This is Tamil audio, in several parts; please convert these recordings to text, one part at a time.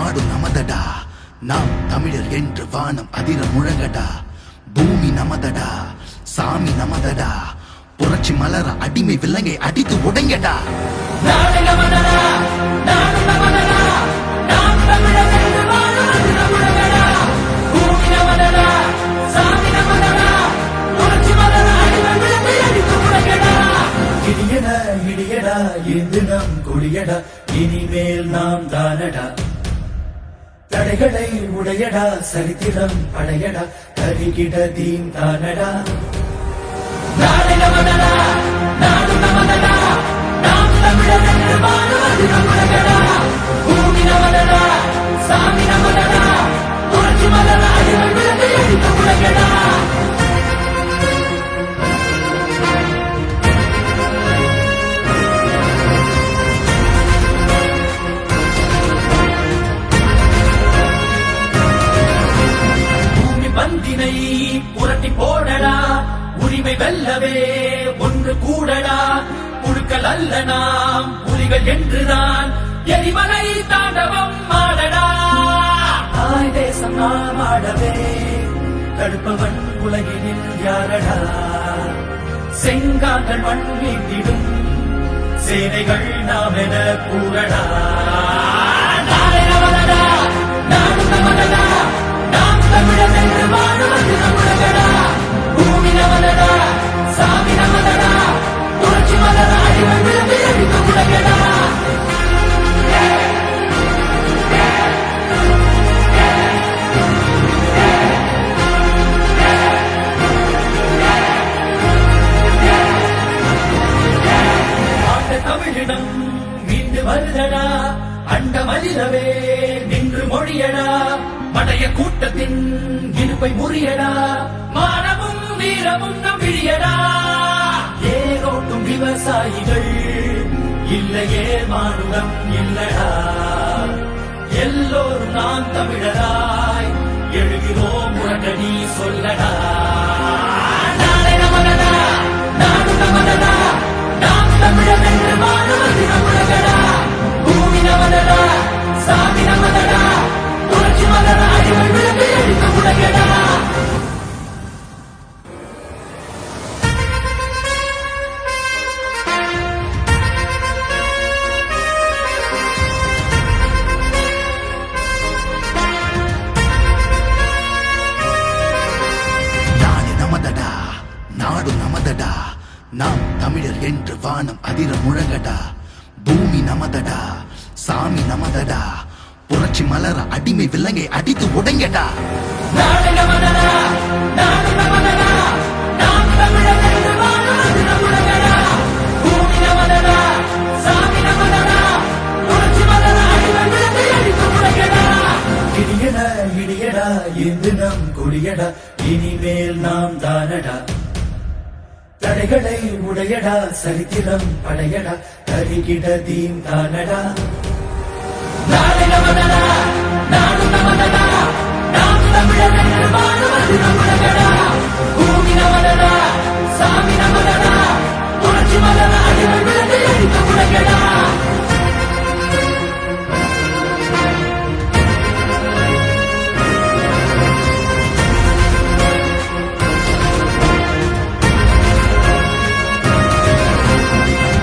நாடு நமதடா, நாம் தமிழர் என்று வானம் அதிர முழங்கடா. பூமி நமதடா, சாமி நமதடா, புரட்சி மலர அடிமை விலங்கை அடித்து உடைங்கடா. நாடு நமதடா, நாடு நமதடா, நாம் தமிழர் என்று வானம் அதிர முழங்கடா. பூமி நமதடா, சாமி நமதடா, புரட்சி மலர அடிமை விலங்கை அடித்து உடைங்கடா. இடியடா இடியடா இது நம் கொடியடா, இனிமேல் நாம் தானடா. தடைகளை உடையடா, சரித்திரம் படையடா, தருகிட தீம் தானடா. நாடு நமதடா, நாடு நமதடா, நாம் தமிழர் என்று வானம் அதிர முழங்கடா. பூமி நமதடா, சாமி நமதடா, புரட்சி மலர அடிமை விலங்கை அடித்து உடைங்கடா. பந்தினை புரட்டி போடடா, உரிமை வெல்லவே ஒன்று கூடடா. புழுக்கள் அல்ல நாம் புலிகள் என்றுதான் எரிமலை தாண்டவம் ஆடடா. தாய் தேசம் நாம் ஆடவே தடுப்பவன் உலகினில் யாரடா. செங்காந்தன் மண் வீட்டிடும் சேனைகள் நாம் என கூறடா. நாடு நமதடா, நாடு நமதடா, நாம் தமிழர் என்று வானம் அதிர முழங்கடா. பூமி நமதடா, சாமி நமதடா, புரட்சி மலர அடிமை விலங்கை அடித்து உடைங்கடா. ஆண்ட தமிழிடம் மீண்டு வருதடா, அண்டமதிலவே நின்று மொழியடா. படைய கூட்டத்தின் இருப்பை முறியடா, மானமும் வீரமும் நம் விழியடா. ஏரோட்டும் விவசாயிகள் இல்லையே மானுடம் இல்லடா. எல்லோரும் நாம் தமிழராய் எழுகிறோம் முரட்டடி சொல்லடா. நாடு நமதடா, நாடு நமதடா, நாம் தமிழர் என்று வானம் அதிர முழங்கடா. பூமி நமதடா, சாமி நமதடா, புரட்சி மலர அடிமை விலங்கை அடித்து உடைங்கடா. நாடு நமதடா, நாடு நமதடா, நாம் தமிழர் என்று வானம் அதிர முழங்கடா. பூமி நமதடா, சாமி நமதடா, புரட்சி மலர அடிமை விலங்கை அடித்து உடைங்கடா. நாடு நமதடா, நாடு நமதடா, நாம் தமிழர் என்று வானம் அதிர முழங்கடா. பூமி நமதடா, சாமி நமதடா, புரட்சி மலர அடிமை விலங்கை அடித்து உடைங்கடா. இடியடா இடியடா இது நம் கொடியடா, இனிமேல் நாம் தானடா. தடைகளை உடையடா, சரித்திரம் படையடா, தருகிட தீம் தானடா. நாடு நமதடா, நாடு நமதடா, நாம் தமிழர் என்று வானம் அதிர முழங்கடா. பூமி நமதடா, சாமி நமதடா, புரட்சி மலர அடிமை விலங்கை அடித்து உடைங்கடா.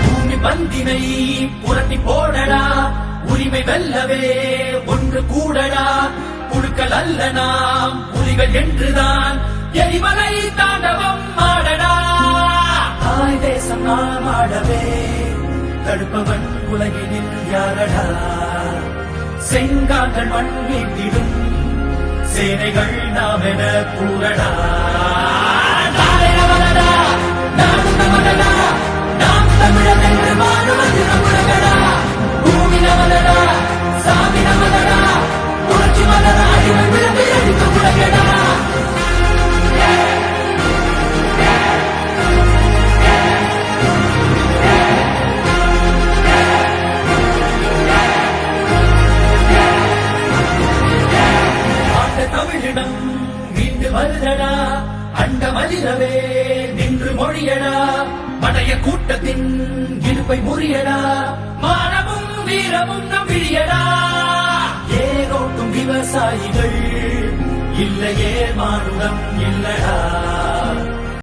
பூமி பந்தினை புரட்டி போடடா, உரிமை வெல்லவே ஒன்று கூடடா. புழுக்கள் அல்ல நாம் புலிகள் என்றுதான் எரிமலை தாண்டவம் ஆடடா. தாய் தேசம் நாம் ஆடவே தடுப்பவன் உலகினில் யாரடா. செங்காந்தன் மண் வீட்டிடும் சேனைகள் நாம் என கூறடா. நாடு நமதடா, நாடு நமதடா, நாம் தமிழர் என்று வானம் அதிர முழங்கடா. பூமி நமதடா, சாமி நமதடா, புரட்சி மலர அடிமை விலங்கை அடித்து உடைங்கடா. ஆண்ட தமிழிடம் மீண்டு வருதடா, அண்டமதிலவே நின்று மொழியடா. படைய கூட்டத்தின் இருப்பை முறியடா, மானமும் வீரமும் நம் விழியடா. ஏகோ விவசாயிகள் இல்லையே மானுடம் இல்லடா